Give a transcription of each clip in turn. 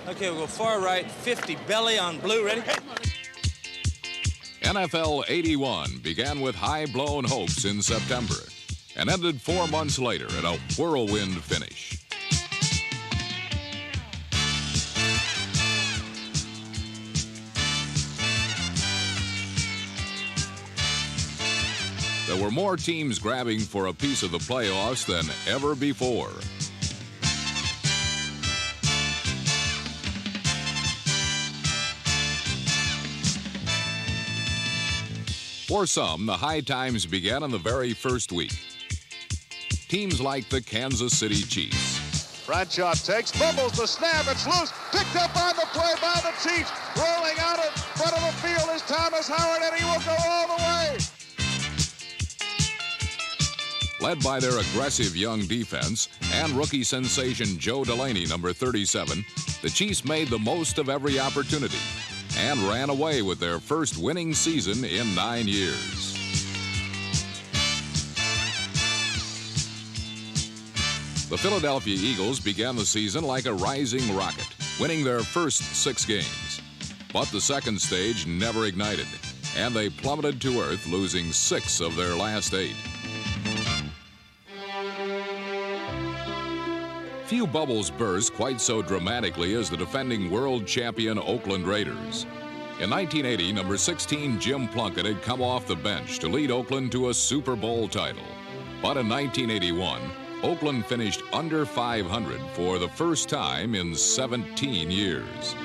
Okay, we'll go far right, 50, belly on blue, ready? NFL 81 began with high-blown hopes in September and ended 4 months later in a whirlwind finish. There were more teams grabbing for a piece of the playoffs than ever before. For some, the high times began in the very first week. Teams like the Kansas City Chiefs. Bradshaw takes, fumbles the snap, it's loose, picked up on the play by the Chiefs. Rolling out in front of the field is Thomas Howard, and he will go all the way. Led by their aggressive young defense and rookie sensation Joe Delaney, number 37, the Chiefs made the most of every opportunity and ran away with their first winning season in 9 years. The Philadelphia Eagles began the season like a rising rocket, winning their first 6 games. But the second stage never ignited, and they plummeted to earth, losing 6 of their last 8. Few bubbles burst quite so dramatically as the defending world champion Oakland Raiders. In 1980, number 16 Jim Plunkett had come off the bench to lead Oakland to a Super Bowl title. But in 1981, Oakland finished under 500 for the first time in 17 years.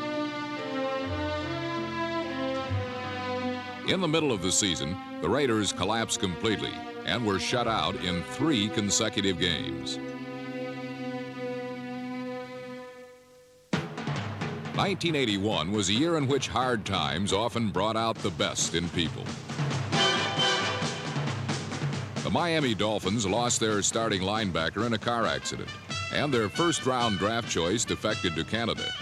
In the middle of the season, the Raiders collapsed completely and were shut out in 3 consecutive games. 1981 was a year in which hard times often brought out the best in people. The Miami Dolphins lost their starting linebacker in a car accident, and their first-round draft choice defected to Canada.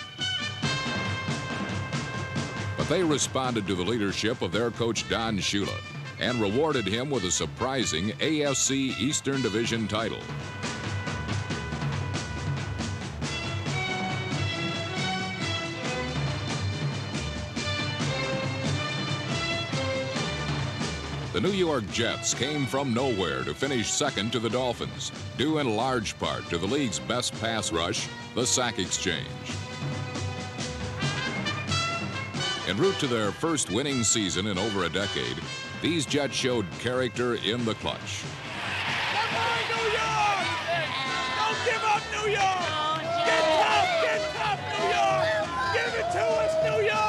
But they responded to the leadership of their coach Don Shula and rewarded him with a surprising AFC Eastern Division title. The New York Jets came from nowhere to finish second to the Dolphins, due in large part to the league's best pass rush, the sack exchange. En route to their first winning season in over a decade, these Jets showed character in the clutch. Come on, New York! Don't give up, New York! Get tough, New York! Give it to us, New York!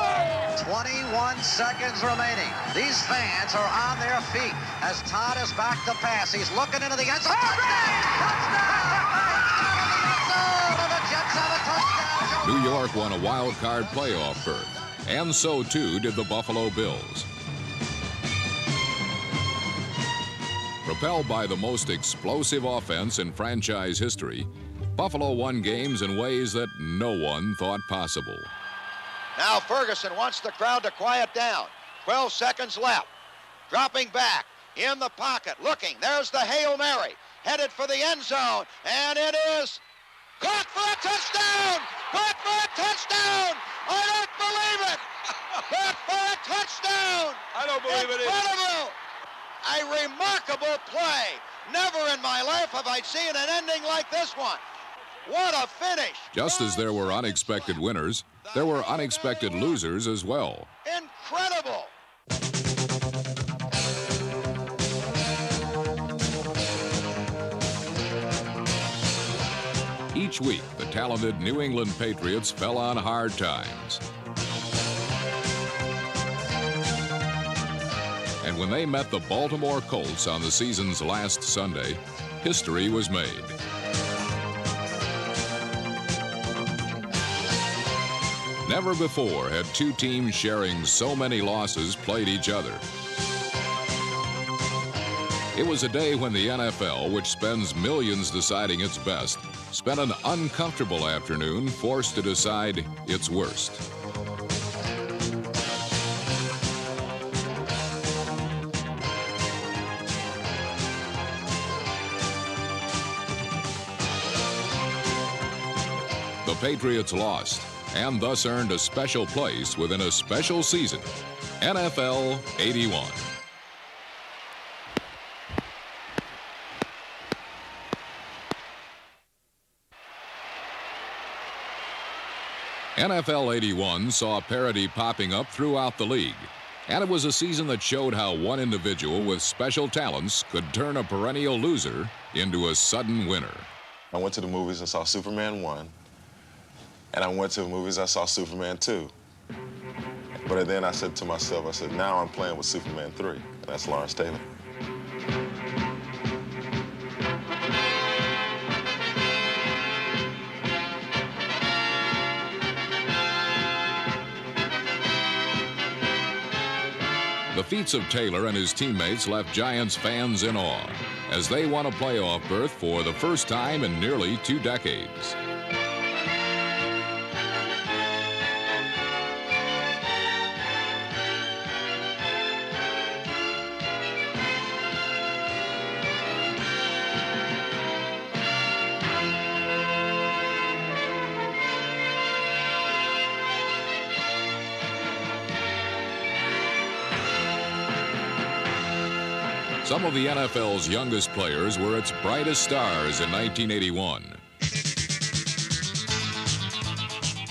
21 seconds remaining. These fans are on their feet as Todd is back to pass. He's looking into the end zone. Touchdown! New York won a wild card playoff berth, and so too did the Buffalo Bills. Propelled by the most explosive offense in franchise history, Buffalo won games in ways that no one thought possible. Now Ferguson wants the crowd to quiet down. 12 seconds left. Dropping back in the pocket, looking. There's the Hail Mary, headed for the end zone, and it is caught for a touchdown! Caught for a touchdown! I don't believe it! Caught for a touchdown! I don't believe it either. Incredible! A remarkable play. Never in my life have I seen an ending like this one. What a finish! Just as there were unexpected winners, there were unexpected losers as well. Incredible! Each week, the talented New England Patriots fell on hard times. And when they met the Baltimore Colts on the season's last Sunday, history was made. Never before had 2 teams sharing so many losses played each other. It was a day when the NFL, which spends millions deciding its best, spent an uncomfortable afternoon forced to decide its worst. The Patriots lost, and thus earned a special place within a special season, NFL 81. NFL 81 saw parity popping up throughout the league, and it was a season that showed how one individual with special talents could turn a perennial loser into a sudden winner. I went to the movies and saw Superman 1, and I went to the movies and saw Superman 2. But then I said to myself, I said, now I'm playing with Superman 3, and that's Lawrence Taylor. The feats of Taylor and his teammates left Giants fans in awe as they won a playoff berth for the first time in nearly 2 decades. Some of the NFL's youngest players were its brightest stars in 1981.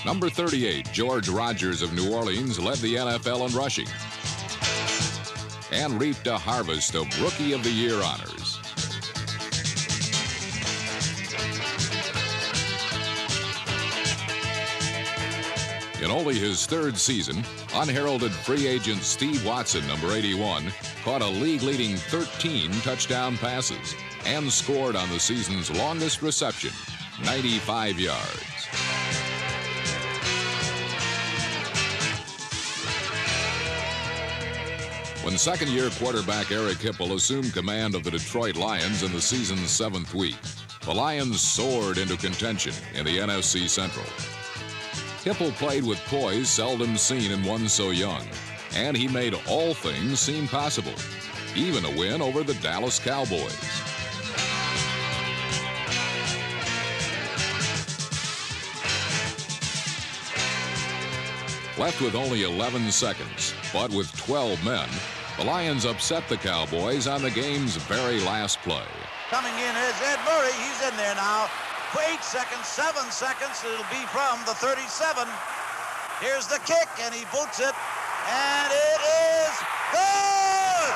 Number 38, George Rogers of New Orleans, led the NFL in rushing and reaped a harvest of Rookie of the Year honors. In only his 3rd season, unheralded free agent Steve Watson, number 81, caught a league-leading 13 touchdown passes and scored on the season's longest reception, 95 yards. When second-year quarterback Eric Hipple assumed command of the Detroit Lions in the season's 7th week, the Lions soared into contention in the NFC Central. Hipple played with poise seldom seen in one so young, and he made all things seem possible, even a win over the Dallas Cowboys. Left with only 11 seconds, but with 12 men, the Lions upset the Cowboys on the game's very last play. Coming in is Ed Murray. He's in there now. 8 seconds, 7 seconds. It'll be from the 37. Here's the kick, and he boots it, and it is good!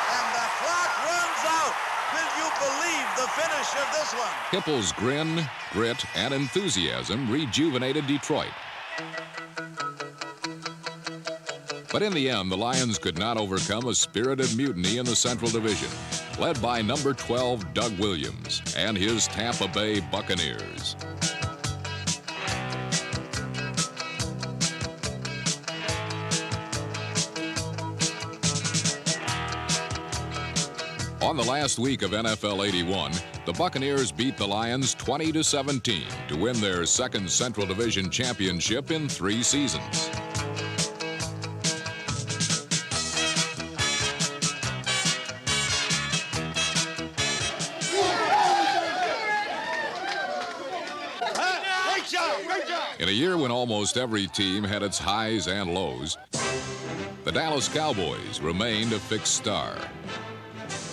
And the clock runs out. Will you believe the finish of this one? Hipple's grin, grit, and enthusiasm rejuvenated Detroit. But in the end, the Lions could not overcome a spirited mutiny in the Central Division, led by number 12 Doug Williams and his Tampa Bay Buccaneers. On the last week of NFL 81, the Buccaneers beat the Lions 20-17 to win their 2nd Central Division championship in 3 seasons. In a year when almost every team had its highs and lows, the Dallas Cowboys remained a fixed star.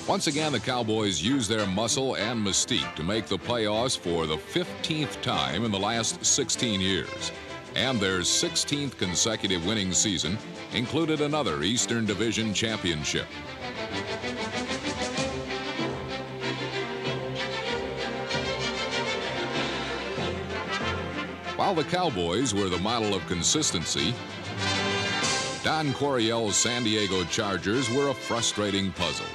Once again, the Cowboys used their muscle and mystique to make the playoffs for the 15th time in the last 16 years. And their 16th consecutive winning season included another Eastern Division championship. While the Cowboys were the model of consistency, Don Coryell's San Diego Chargers were a frustrating puzzle.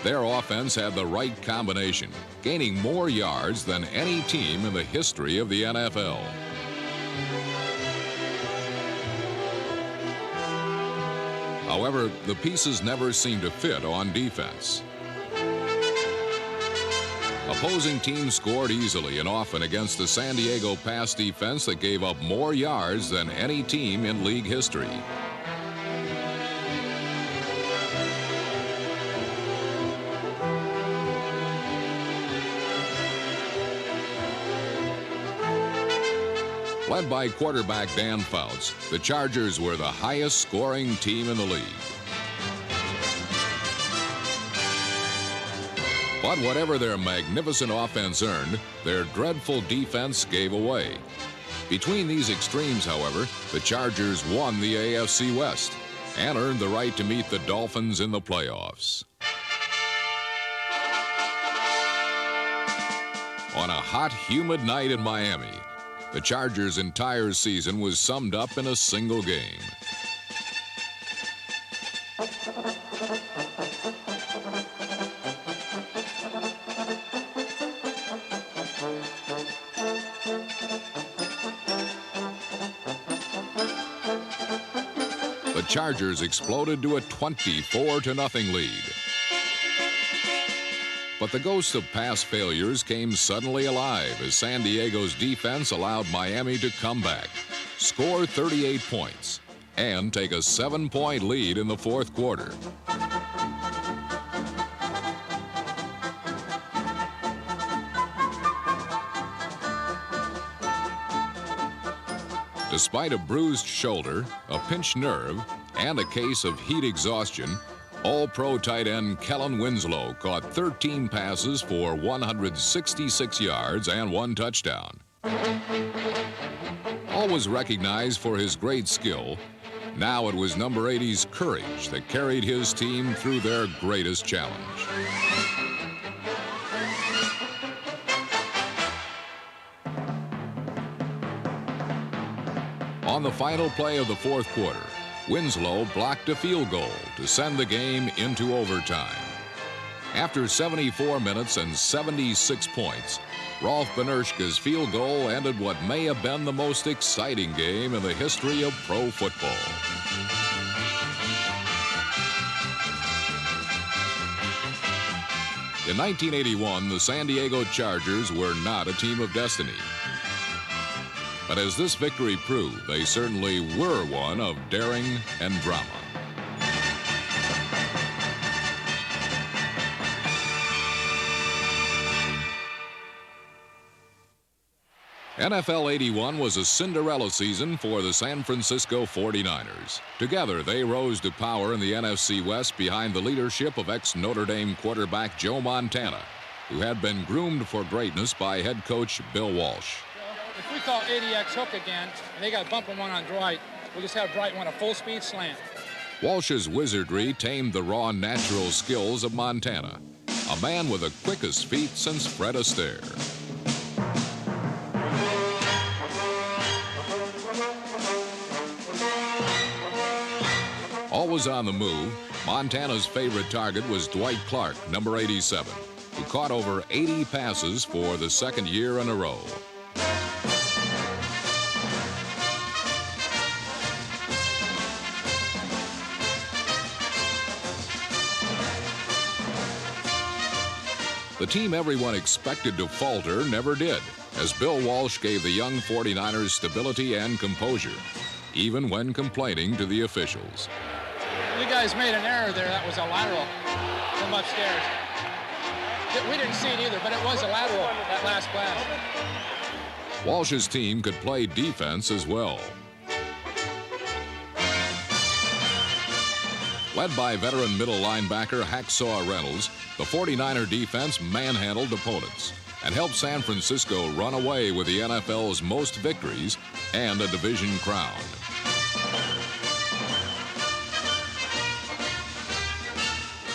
Their offense had the right combination, gaining more yards than any team in the history of the NFL. However, the pieces never seemed to fit on defense. Opposing teams scored easily and often against the San Diego pass defense that gave up more yards than any team in league history. Led by quarterback Dan Fouts, the Chargers were the highest-scoring team in the league. But whatever their magnificent offense earned, their dreadful defense gave away. Between these extremes, however, the Chargers won the AFC West and earned the right to meet the Dolphins in the playoffs. On a hot, humid night in Miami, the Chargers' entire season was summed up in a single game. The Chargers exploded to a 24-0 lead. But the ghost of past failures came suddenly alive as San Diego's defense allowed Miami to come back, score 38 points, and take a 7-point lead in the fourth quarter. Despite a bruised shoulder, a pinched nerve, and a case of heat exhaustion, All-Pro tight end Kellen Winslow caught 13 passes for 166 yards and 1 touchdown. Always recognized for his great skill, now it was number 80's courage that carried his team through their greatest challenge. On the final play of the fourth quarter, Winslow blocked a field goal to send the game into overtime. After 74 minutes and 76 points, Rolf Benerschke's field goal ended what may have been the most exciting game in the history of pro football. In 1981, the San Diego Chargers were not a team of destiny. But as this victory proved, they certainly were one of daring and drama. NFL '81 was a Cinderella season for the San Francisco 49ers. Together, they rose to power in the NFC West behind the leadership of ex-Notre Dame quarterback Joe Montana, who had been groomed for greatness by head coach Bill Walsh. If we call 80X hook again, and they got bumping one on Dwight, we'll just have Dwight run a full-speed slant. Walsh's wizardry tamed the raw natural skills of Montana, a man with the quickest feet since Fred Astaire. Always on the move, Montana's favorite target was Dwight Clark, number 87, who caught over 80 passes for the second year in a row. The team everyone expected to falter never did, as Bill Walsh gave the young 49ers stability and composure, even when complaining to the officials. You guys made an error there. That was a lateral from upstairs. We didn't see it either, but it was a lateral, that last pass. Walsh's team could play defense as well. Led by veteran middle linebacker Hacksaw Reynolds, the 49er defense manhandled opponents and helped San Francisco run away with the NFL's most victories and a division crown.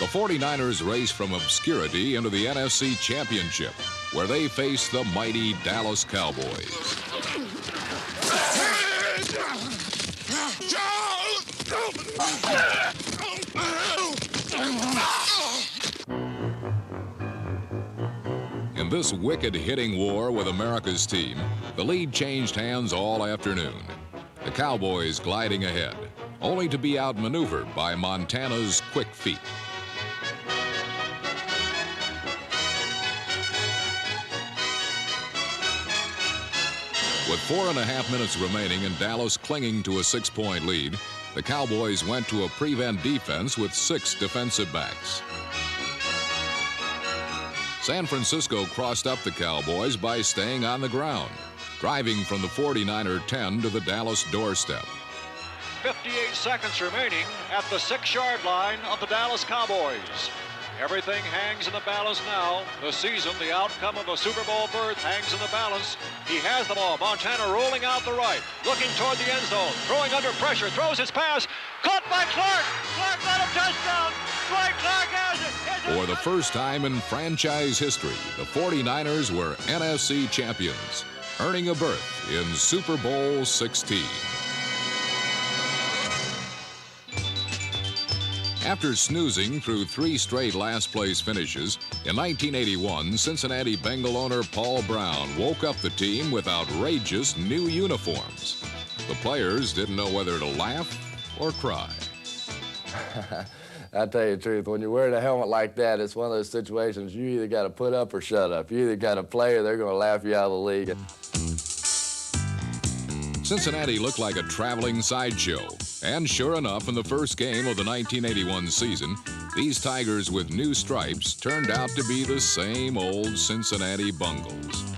The 49ers raced from obscurity into the NFC Championship, where they faced the mighty Dallas Cowboys. In this wicked hitting war with America's team, the lead changed hands all afternoon. The Cowboys gliding ahead, only to be outmaneuvered by Montana's quick feet. With 4.5 minutes remaining and Dallas clinging to a 6-point lead, the Cowboys went to a prevent defense with 6 defensive backs. San Francisco crossed up the Cowboys by staying on the ground. driving from the 49er 10 to the Dallas doorstep. 58 seconds remaining at the 6-yard line of the Dallas Cowboys. Everything hangs in the balance now. The season, the outcome of a Super Bowl berth hangs in the balance. He has the ball. Montana rolling out the right, looking toward the end zone, throwing under pressure, throws his pass, caught by Clark. Clark got a touchdown. Clark has it. For the first time in franchise history, the 49ers were NFC champions, earning a berth in Super Bowl 16. After snoozing through 3 straight last-place finishes, in 1981, Cincinnati Bengal owner Paul Brown woke up the team with outrageous new uniforms. The players didn't know whether to laugh or cry. I tell you the truth, when you're wearing a helmet like that, it's one of those situations you either got to put up or shut up. You either got to play or they're going to laugh you out of the league. Cincinnati looked like a traveling sideshow. And sure enough, in the first game of the 1981 season, these Tigers with new stripes turned out to be the same old Cincinnati Bungles.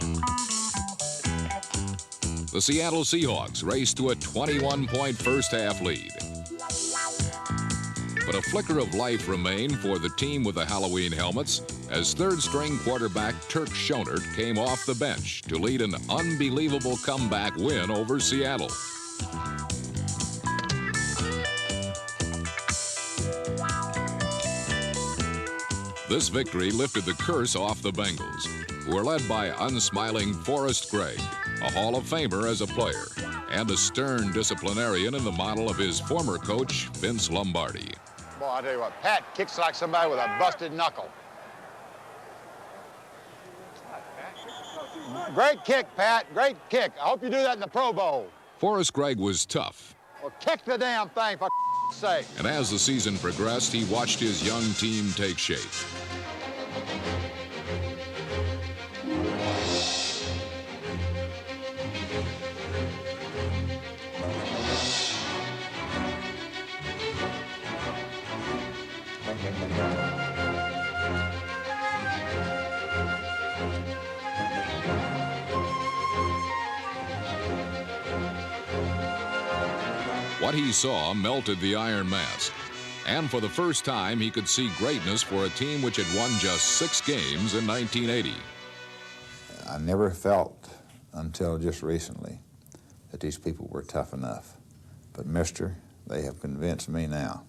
The Seattle Seahawks raced to a 21-point first-half lead. But a flicker of life remained for the team with the Halloween helmets as third-string quarterback Turk Schonert came off the bench to lead an unbelievable comeback win over Seattle. This victory lifted the curse off the Bengals, who were led by unsmiling Forrest Gregg, a Hall of Famer as a player, and a stern disciplinarian in the model of his former coach, Vince Lombardi. Boy, I'll tell you what, Pat kicks like somebody with a busted knuckle. Great kick, Pat, great kick. I hope you do that in the Pro Bowl. Forrest Gregg was tough. Well, kick the damn thing, for sake. And as the season progressed, he watched his young team take shape. What he saw melted the Iron Mask, and for the first time he could see greatness for a team which had won just 6 games in 1980. I never felt until just recently that these people were tough enough. But mister, they have convinced me now.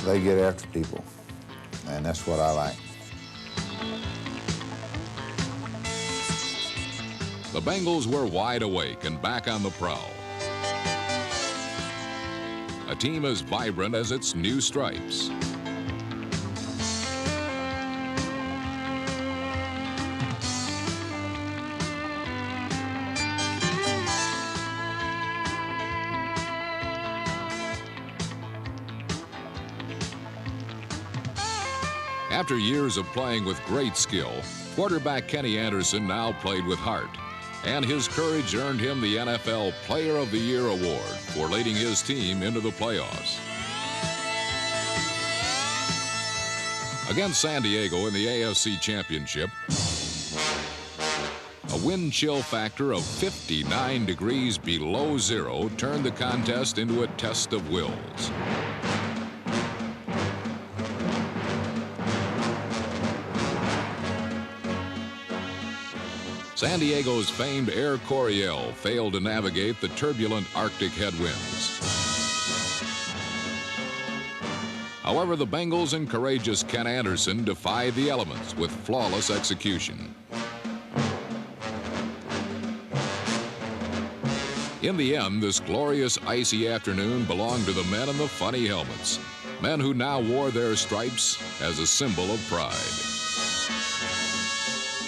They get after people, and that's what I like. The Bengals were wide awake and back on the prowl. A team as vibrant as its new stripes. After years of playing with great skill, quarterback Kenny Anderson now played with heart. And his courage earned him the NFL Player of the Year award for leading his team into the playoffs. Against San Diego in the AFC Championship, a wind chill factor of 59 degrees below zero turned the contest into a test of wills. San Diego's famed Air Coryell failed to navigate the turbulent Arctic headwinds. However, the Bengals and courageous Ken Anderson defied the elements with flawless execution. In the end, this glorious icy afternoon belonged to the men in the funny helmets, men who now wore their stripes as a symbol of pride.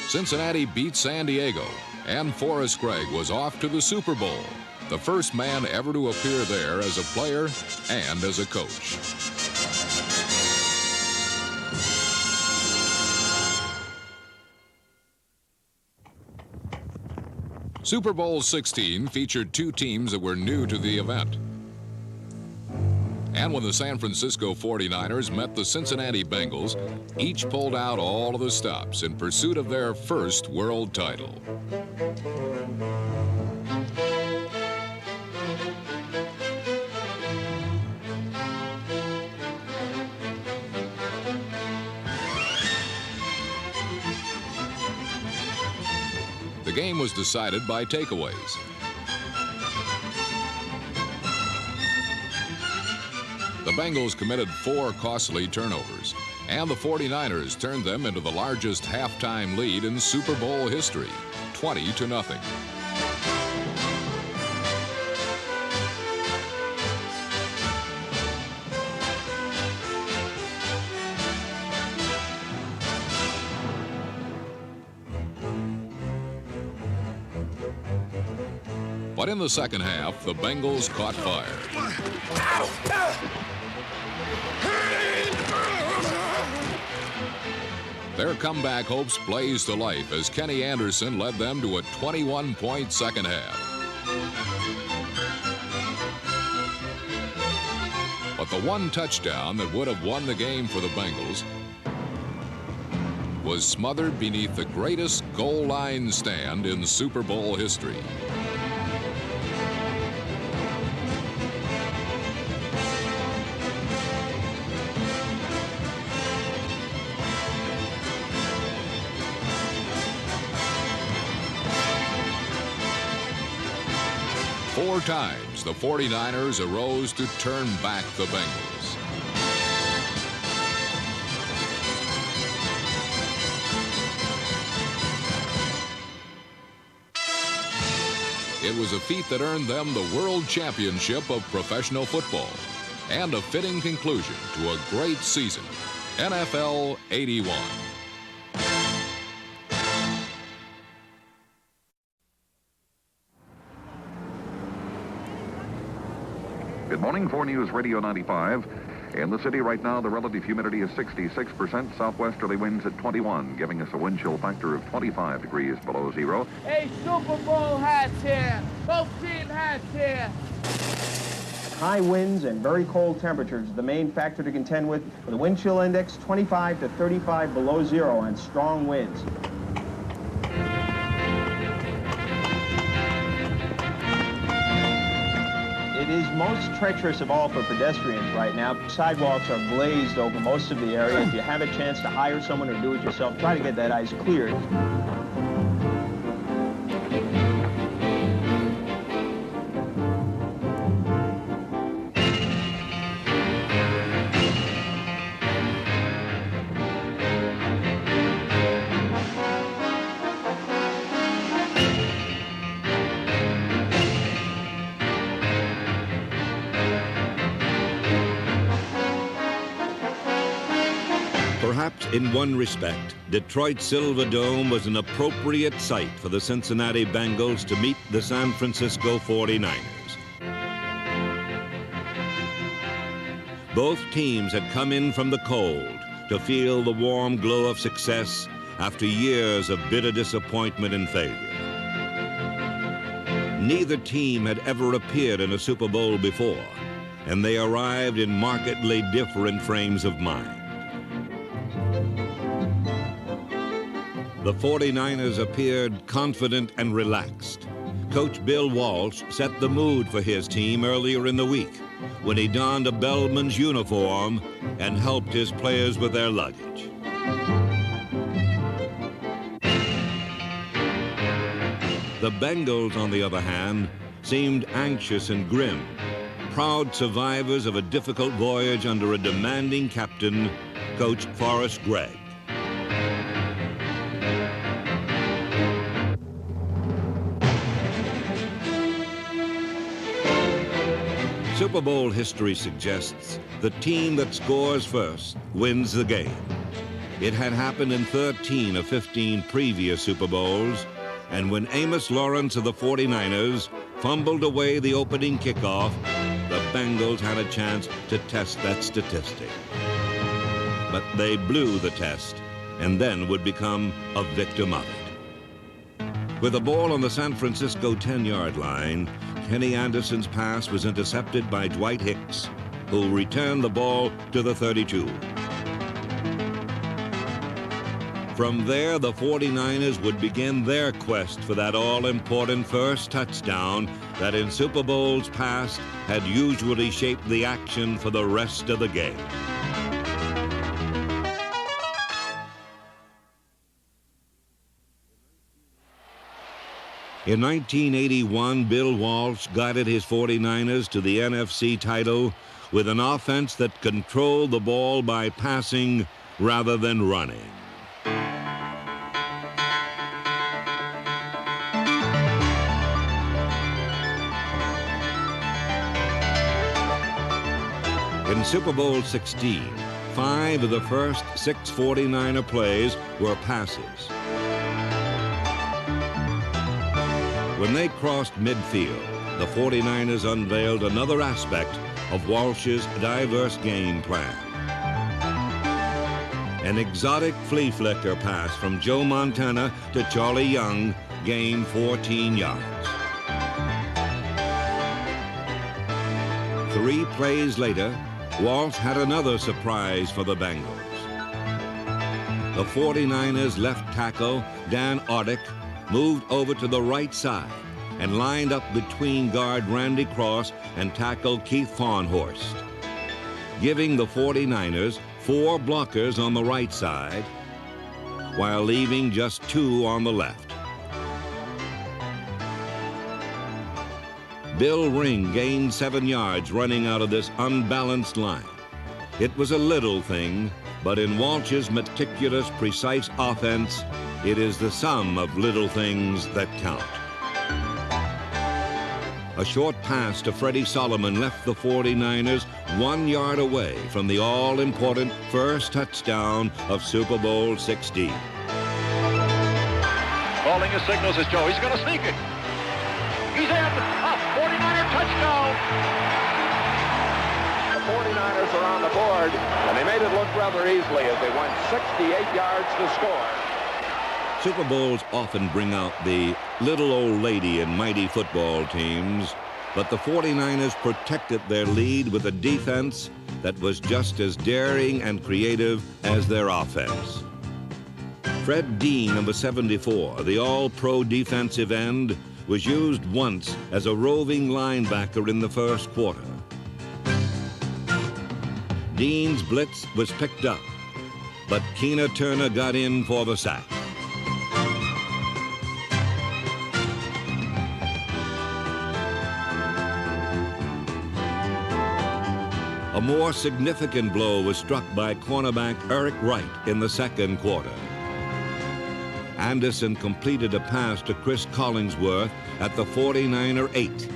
Cincinnati beat San Diego, and Forrest Gregg was off to the Super Bowl, the first man ever to appear there as a player and as a coach. Super Bowl 16 featured 2 teams that were new to the event. And when the San Francisco 49ers met the Cincinnati Bengals, each pulled out all of the stops in pursuit of their first world title. The game was decided by takeaways. The Bengals committed 4 costly turnovers, and the 49ers turned them into the largest halftime lead in Super Bowl history, 20-0. But in the second half, the Bengals caught fire. Their comeback hopes blazed to life as Kenny Anderson led them to a 21-point second half. But the one touchdown that would have won the game for the Bengals was smothered beneath the greatest goal line stand in Super Bowl history. Four times, the 49ers arose to turn back the Bengals. It was a feat that earned them the World Championship of Professional Football and a fitting conclusion to a great season, NFL 81. Good morning, 4 News Radio 95. In the city right now, the relative humidity is 66%, southwesterly winds at 21, giving us a wind chill factor of 25 degrees below zero. Hey, Super Bowl hats here. Both team hats here. High winds and very cold temperatures are the main factor to contend with a wind chill index 25 to 35 below zero and strong winds. It is most treacherous of all for pedestrians right now. Sidewalks are glazed over most of the area. If you have a chance to hire someone or do it yourself, try to get that ice cleared. Perhaps in one respect, Detroit's Silverdome was an appropriate site for the Cincinnati Bengals to meet the San Francisco 49ers. Both teams had come in from the cold to feel the warm glow of success after years of bitter disappointment and failure. Neither team had ever appeared in a Super Bowl before, and they arrived in markedly different frames of mind. The 49ers appeared confident and relaxed. Coach Bill Walsh set the mood for his team earlier in the week when he donned a bellman's uniform and helped his players with their luggage. The Bengals, on the other hand, seemed anxious and grim, proud survivors of a difficult voyage under a demanding captain, Coach Forrest Gregg. Super Bowl history suggests the team that scores first wins the game. It had happened in 13 of 15 previous Super Bowls, and when Amos Lawrence of the 49ers fumbled away the opening kickoff, the Bengals had a chance to test that statistic. But they blew the test and then would become a victim of it. With the ball on the San Francisco 10-yard line, Kenny Anderson's pass was intercepted by Dwight Hicks, who returned the ball to the 32. From there, the 49ers would begin their quest for that all-important first touchdown that in Super Bowls past had usually shaped the action for the rest of the game. In 1981, Bill Walsh guided his 49ers to the NFC title with an offense that controlled the ball by passing rather than running. In Super Bowl 16, 5 of the first 6 49er plays were passes. When they crossed midfield, the 49ers unveiled another aspect of Walsh's diverse game plan. An exotic flea flicker pass from Joe Montana to Charlie Young gained 14 yards. 3 plays later, Walsh had another surprise for the Bengals. The 49ers left tackle, Dan Audick, moved over to the right side and lined up between guard Randy Cross and tackle Keith Farnhorst, giving the 49ers 4 blockers on the right side while leaving just 2 on the left. Bill Ring gained 7 yards running out of this unbalanced line. It was a little thing, but in Walsh's meticulous, precise offense, it is the sum of little things that count. A short pass to Freddie Solomon left the 49ers 1 yard away from the all-important first touchdown of Super Bowl 16. Calling his signals is Joe. He's going to sneak it. He's in. A 49er touchdown. The 49ers are on the board, and they made it look rather easily as they went 68 yards to score. Super Bowls often bring out the little old lady in mighty football teams, but the 49ers protected their lead with a defense that was just as daring and creative as their offense. Fred Dean, number 74, the all-pro defensive end, was used once as a roving linebacker in the first quarter. Dean's blitz was picked up, but Keena Turner got in for the sack. A more significant blow was struck by cornerback Eric Wright in the second quarter. Anderson completed a pass to Chris Collingsworth at the 49er 8.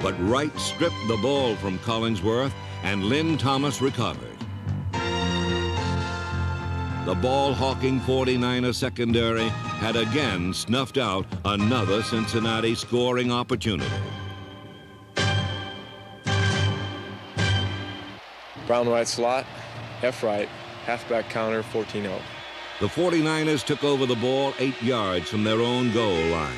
But Wright stripped the ball from Collingsworth and Lynn Thomas recovered. The ball-hawking 49er secondary had again snuffed out another Cincinnati scoring opportunity. Brown right slot, F right, halfback counter, 14-0. The 49ers took over the ball 8 yards from their own goal line.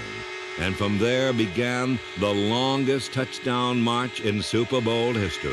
And from there began the longest touchdown march in Super Bowl history.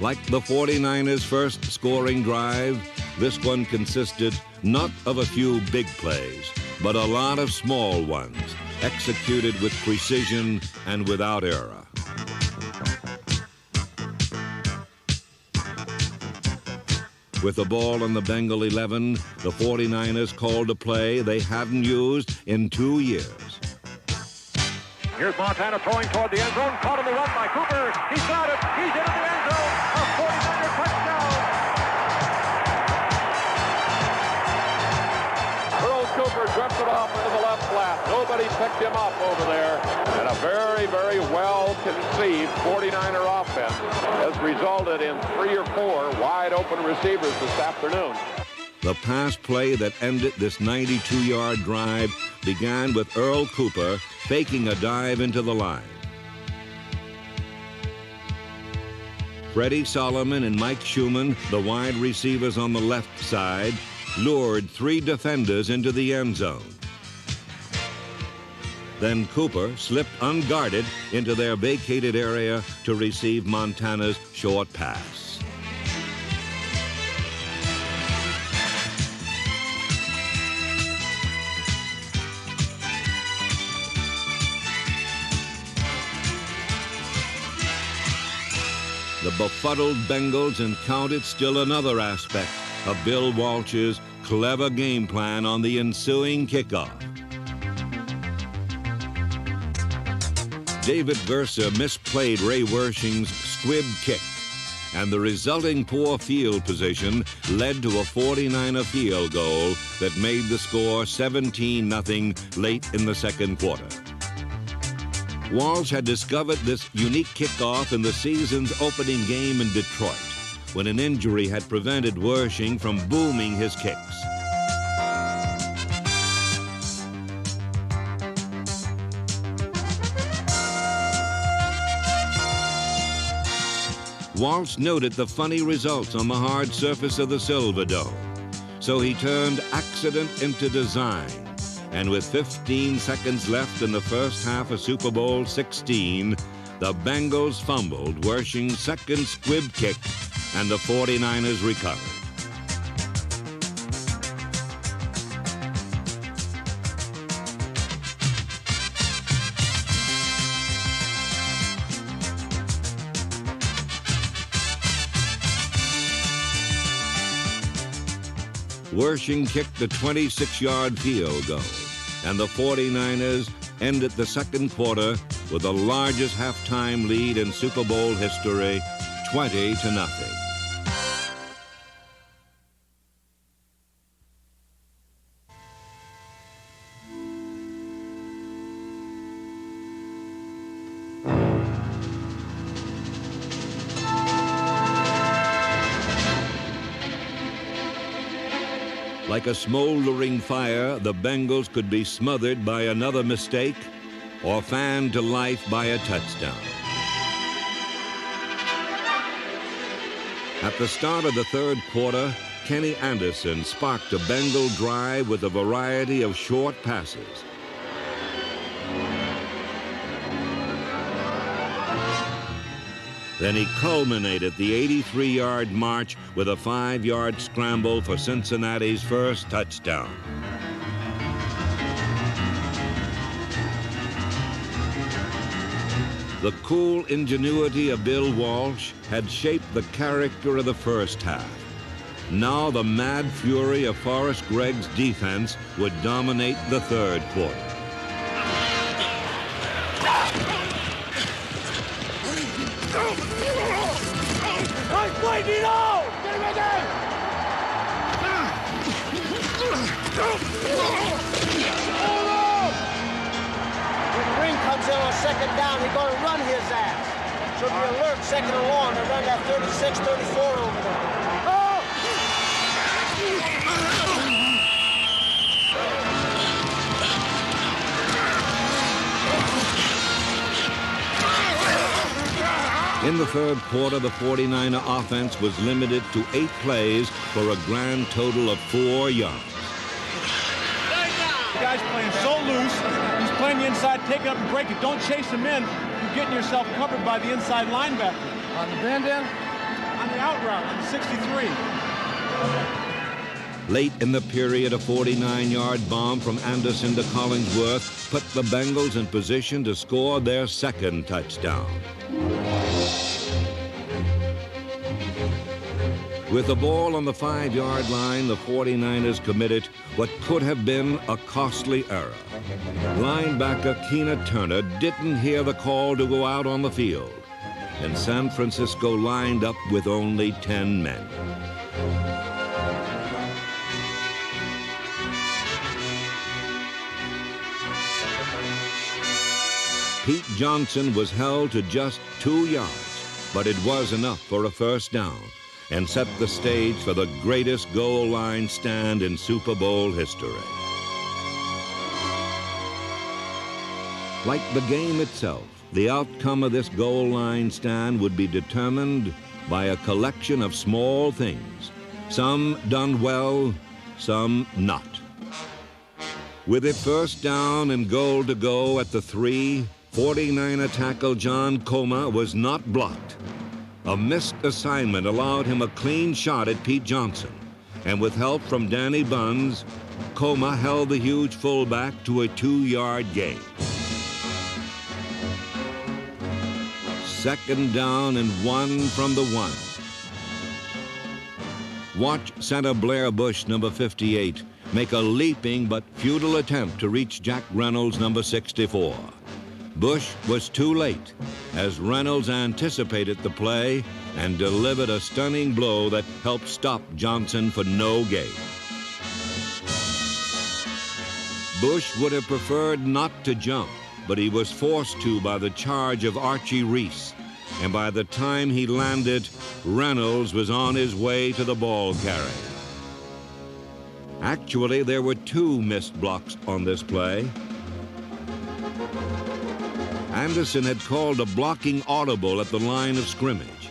Like the 49ers' first scoring drive, this one consisted not of a few big plays, but a lot of small ones, executed with precision and without error. With the ball on the Bengal 11, the 49ers called a play they hadn't used in 2 years. Here's Montana throwing toward the end zone. Caught on the run by Cooper. He's got it. He's into the end zone. A 49er touchdown. Earl Cooper dripped it off into the left flat. Nobody picked him up over there. And a very, very well-conceived 49er offense has resulted in 3 or 4 wide-open receivers this afternoon. The pass play that ended this 92-yard drive began with Earl Cooper faking a dive into the line. Freddie Solomon and Mike Schumann, the wide receivers on the left side, lured 3 defenders into the end zone. Then Cooper slipped unguarded into their vacated area to receive Montana's short pass. The befuddled Bengals encountered still another aspect of Bill Walsh's clever game plan on the ensuing kickoff. David Versa misplayed Ray Wershing's squib kick, and the resulting poor field position led to a 49er field goal that made the score 17-0 late in the second quarter. Walsh had discovered this unique kickoff in the season's opening game in Detroit, when an injury had prevented Wershing from booming his kicks. Walsh noted the funny results on the hard surface of the Silverdome, so he turned accident into design. And with 15 seconds left in the first half of Super Bowl 16, the Bengals fumbled Wershing's second squib kick, and the 49ers recovered. Wershing kicked the 26-yard field goal, and the 49ers ended the second quarter with the largest halftime lead in Super Bowl history, 20-0. Like a smoldering fire, the Bengals could be smothered by another mistake or fanned to life by a touchdown. At the start of the third quarter, Kenny Anderson sparked a Bengal drive with a variety of short passes. Then he culminated the 83-yard march with a 5-yard scramble for Cincinnati's first touchdown. The cool ingenuity of Bill Walsh had shaped the character of the first half. Now the mad fury of Forrest Gregg's defense would dominate the third quarter. It out! Get him again! When Green comes in on second down, he's going to run his ass. So be alert, second and long, to run that 36, 34 over there. In the third quarter, the 49er offense was limited to 8 plays for a grand total of 4 yards. The guy's playing so loose. He's playing the inside, take it up and break it. Don't chase him in. You're getting yourself covered by the inside linebacker. On the bend in? On the out route, on the 63. Late in the period, a 49-yard bomb from Anderson to Collingsworth put the Bengals in position to score their second touchdown. With the ball on the 5-yard line, the 49ers committed what could have been a costly error. Linebacker Keena Turner didn't hear the call to go out on the field, and San Francisco lined up with only 10 men. Pete Johnson was held to just 2 yards, but it was enough for a first down, and set the stage for the greatest goal line stand in Super Bowl history. Like the game itself, the outcome of this goal line stand would be determined by a collection of small things, some done well, some not. With it first down and goal to go at the 3, 49er tackle John Coma was not blocked. A missed assignment allowed him a clean shot at Pete Johnson, and with help from Danny Buns, Coma held the huge fullback to a 2-yard gain. Second down and 1 from the 1. Watch center Blair Bush, number 58, make a leaping but futile attempt to reach Jack Reynolds, number 64. Bush was too late, as Reynolds anticipated the play and delivered a stunning blow that helped stop Johnson for no gain. Bush would have preferred not to jump, but he was forced to by the charge of Archie Reese, and by the time he landed, Reynolds was on his way to the ball carrier. Actually, there were 2 missed blocks on this play. Anderson had called a blocking audible at the line of scrimmage.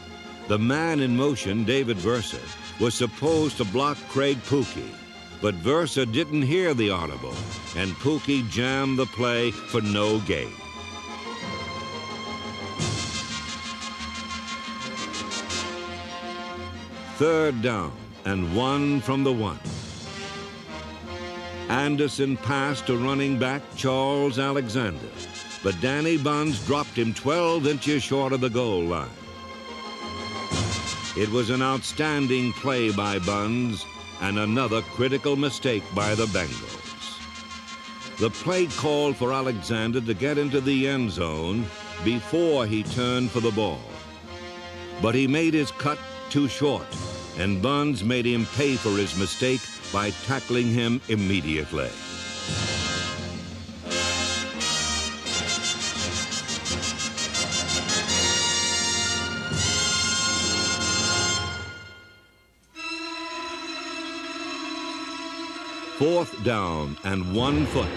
The man in motion, David Versa, was supposed to block Craig Pookie, but Versa didn't hear the audible, and Pookie jammed the play for no gain. Third down and 1 from the 1. Anderson passed to running back Charles Alexander, but Danny Buns dropped him 12 inches short of the goal line. It was an outstanding play by Buns and another critical mistake by the Bengals. The play called for Alexander to get into the end zone before he turned for the ball, but he made his cut too short, and Buns made him pay for his mistake by tackling him immediately. Fourth down and 1 foot.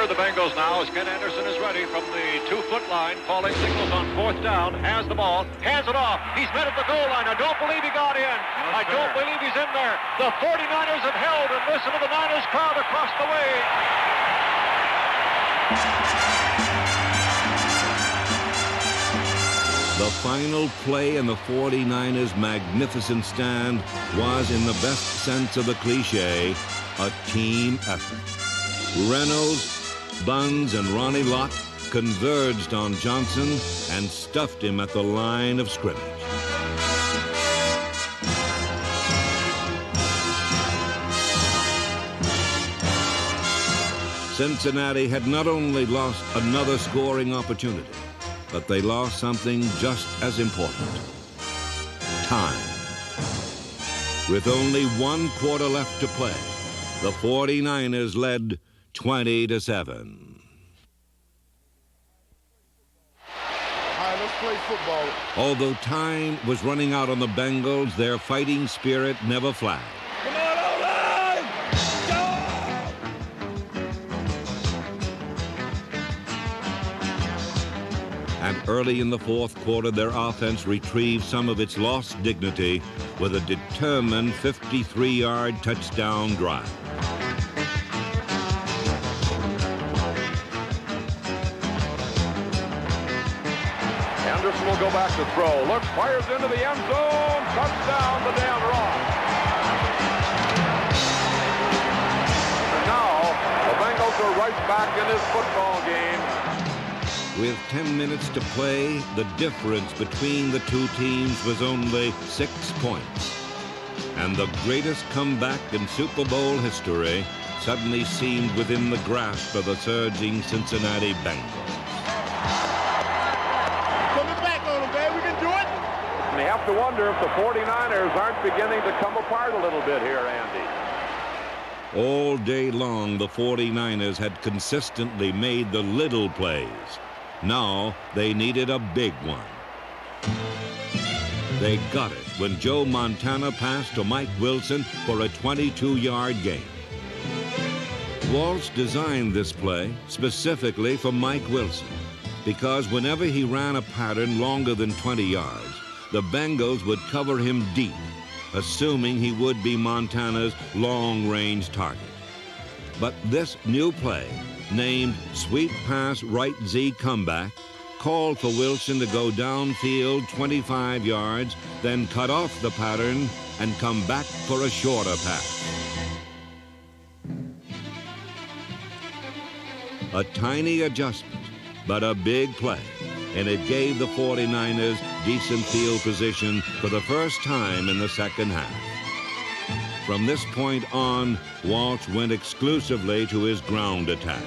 The Bengals now as Ken Anderson is ready from the 2-foot line, calling signals on 4th down, has the ball, hands it off. He's met at the goal line. I don't believe he got in. I don't believe he's in there. The 49ers have held, and listen to the Niners crowd across the way. The final play in the 49ers' magnificent stand was, in the best sense of the cliche, a team effort. Reynolds, Buns, and Ronnie Lott converged on Johnson and stuffed him at the line of scrimmage. Cincinnati had not only lost another scoring opportunity, but they lost something just as important: time. With only 1 quarter left to play, the 49ers led 20-7. All right, let's play football. Although time was running out on the Bengals, their fighting spirit never flagged. Come on, O-line! And early in the 4th quarter, their offense retrieved some of its lost dignity with a determined 53-yard touchdown drive. Anderson will go back to throw. Looks, fires into the end zone. Touchdown to Dan Ross. And now, the Bengals are right back in this football game. With 10 minutes to play, the difference between the two teams was only 6 points. And the greatest comeback in Super Bowl history suddenly seemed within the grasp of the surging Cincinnati Bengals. And you have to wonder if the 49ers aren't beginning to come apart a little bit here, Andy. All day long, the 49ers had consistently made the little plays. Now they needed a big one. They got it when Joe Montana passed to Mike Wilson for a 22-yard gain. Walsh designed this play specifically for Mike Wilson because whenever he ran a pattern longer than 20 yards, the Bengals would cover him deep, assuming he would be Montana's long-range target. But this new play, named Sweep Pass Right Z Comeback, called for Wilson to go downfield 25 yards, then cut off the pattern and come back for a shorter pass. A tiny adjustment, but a big play, and it gave the 49ers decent field position for the first time in the second half. From this point on, Walsh went exclusively to his ground attack.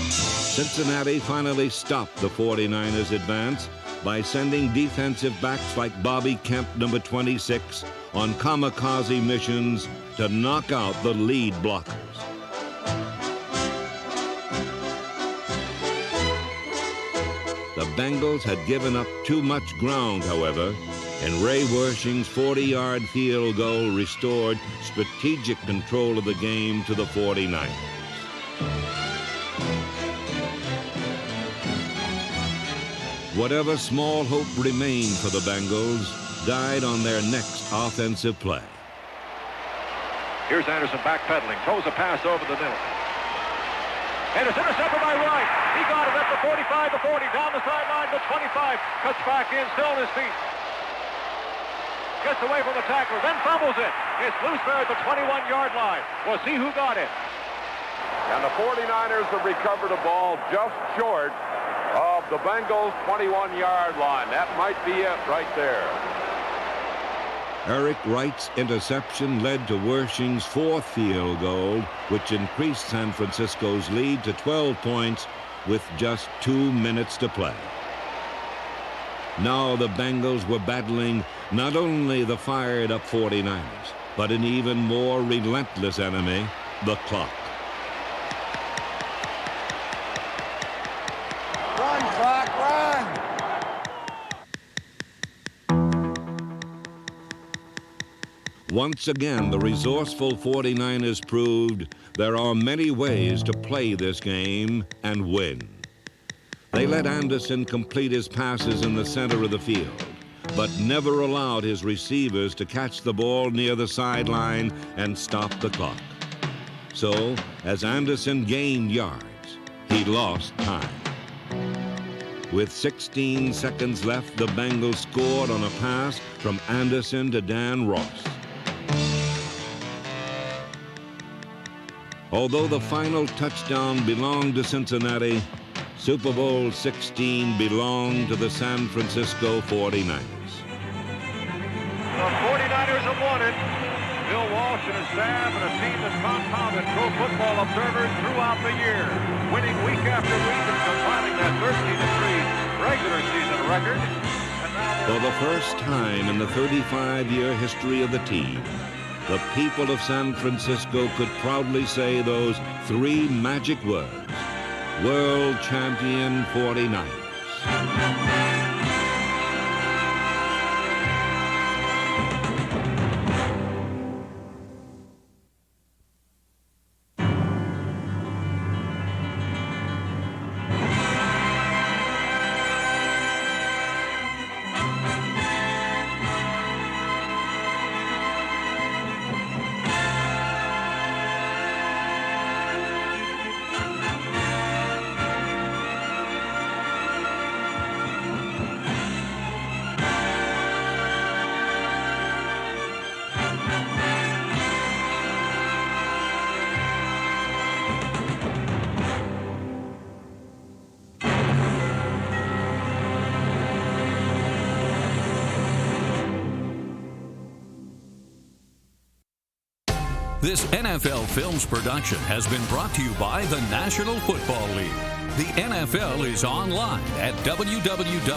Cincinnati finally stopped the 49ers' advance by sending defensive backs like Bobby Kemp, number 26, on kamikaze missions to knock out the lead blockers. The Bengals had given up too much ground, however, and Ray Wersching's 40-yard field goal restored strategic control of the game to the 49ers. Whatever small hope remained for the Bengals died on their next offensive play. Here's Anderson backpedaling, throws a pass over the middle. And it's intercepted by Wright. He got it at the 45, the 40, down the sideline, the 25, cuts back in, still on his feet. Gets away from the tackler, then fumbles it. It's loose there at the 21-yard line. We'll see who got it. And the 49ers have recovered a ball just short of the Bengals' 21-yard line. That might be it right there. Eric Wright's interception led to Wersching's fourth field goal, which increased San Francisco's lead to 12 points with just 2 minutes to play. Now the Bengals were battling not only the fired-up 49ers, but an even more relentless enemy, the clock. Run, clock, run! Once again, the resourceful 49ers proved there are many ways to play this game and win. They let Anderson complete his passes in the center of the field, but never allowed his receivers to catch the ball near the sideline and stop the clock. So, as Anderson gained yards, he lost time. With 16 seconds left, the Bengals scored on a pass from Anderson to Dan Ross. Although the final touchdown belonged to Cincinnati, Super Bowl 16 belonged to the San Francisco 49ers. The 49ers have won it. Bill Walsh and his staff and a team that's compounded pro football observers throughout the year, winning week after week and compiling that 13-3 regular season record. For the first time in the 35-year history of the team, the people of San Francisco could proudly say those three magic words: World Champion 49ers. This NFL Films production has been brought to you by the National Football League. The NFL is online at www.nfl.com.